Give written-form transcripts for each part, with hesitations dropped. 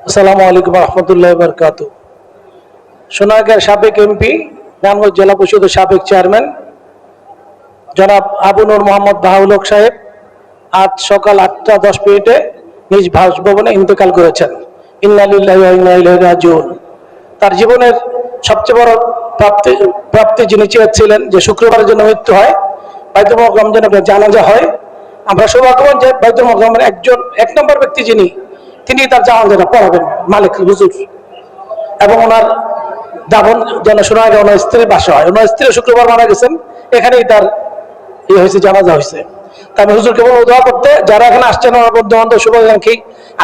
আসসালামু আলাইকুম রহমতুল্লাহ বরকাত। সোনারগাঁর সাবেক এমপি, নারায়ণগঞ্জ জেলা পরিষদের সাবেক চেয়ারম্যান জনাব আবু নূর মোহাম্মদ বাহাউল হক সাহেব আজ সকাল 8টা 10 মিনিটে নিজ বাসভবনে ইন্তেকাল করেছেন। ইন্না লিল্লাহি ওয়া ইন্না ইলাইহি রাজিউন। তার জীবনের সবচেয়ে বড় প্রাপ্তি যিনি চেয়েছিলেন যে শুক্রবারের জন্য মৃত্যু হয়, বাইতুল মোকাররম যেন জানাজা হয়। আমরা সৌভাগ্যবান যে বাইতুল মোকাররমের একজন 1 নম্বর ব্যক্তি তিনি তার জানাজাটা পড়াবেন, মালিক হুজুর, এবং ওনার দাফন যেন সোনারগাঁও ওনার স্ত্রীর বাসা হয়। ওনার স্ত্রী শুক্রবার মারা গেছেন, এখানেই তার হয়েছে, জানাজা হয়েছে। তা আমি হুজুরকে বলবো দোয়া করতে। যারা এখানে আসছেন, ওনার বন্ধু বান্ধব, শুভাকাঙ্ক্ষী,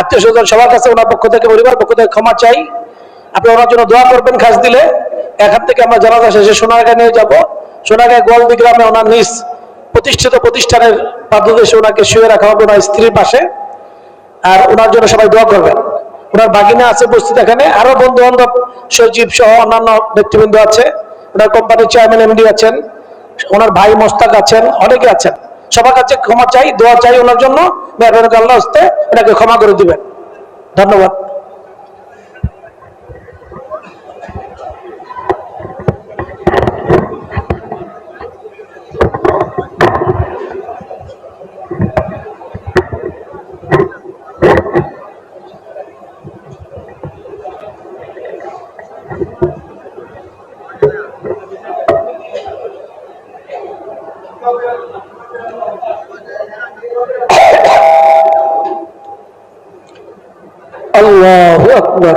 আত্মীয় স্বজন সবার কাছে ওনার পক্ষ থেকে, পরিবার পক্ষ থেকে ক্ষমা চাই। আপনি ওনার জন্য দোয়া করবেন। খাস দিলে এখান থেকে আমরা জানাজা শেষে সোনারগাঁ নিয়ে যাব। সোনারগাঁ গোয়ালদি গ্রামে ওনার নিজ প্রতিষ্ঠিত প্রতিষ্ঠানের পাদদেশে ওনাকে শুয়ে রাখা হবে, ওনার স্ত্রীর পাশে। আর ওনার জন্য সবাই দোয়া করবেন। ওনার বাগিনা আছে উপস্থিত, এখানে আরো বন্ধু বান্ধব, সজীব সহ অন্যান্য নেতৃবৃন্দ আছে। ওনার কোম্পানির চেয়ারম্যান এমডি আছেন, ওনার ভাই মোস্তাক আছেন, অনেকে আছেন। সবার কাছে ক্ষমা চাই, দোয়া চাই ওনার জন্য। মেহরবানি করে আল্লাহর হস্তে এটাকে ক্ষমা করে দিবেন। ধন্যবাদ। আল্লাহু আকবার।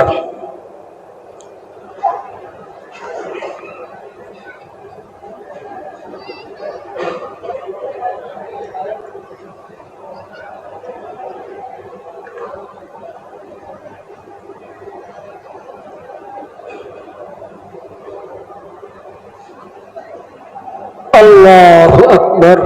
আল্লাহু আকবার।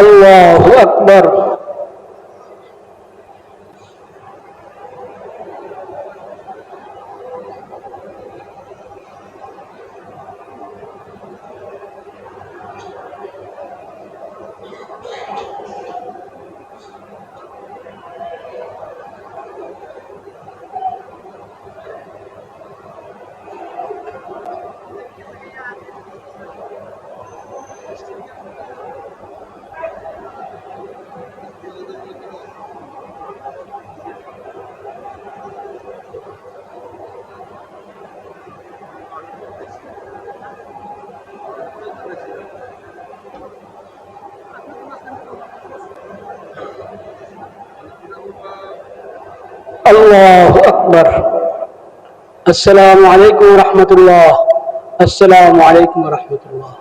আল্লাহু আকবার। আল্লাহু আকবার। আসসালামু আলাইকুম রহমতুল্লাহ। আসসালামু আলাইকুম রহমতুল্লাহ।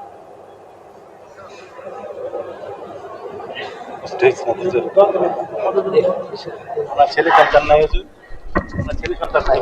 ছেলে সন্তান নাই, ছেলে সন্তান নাই।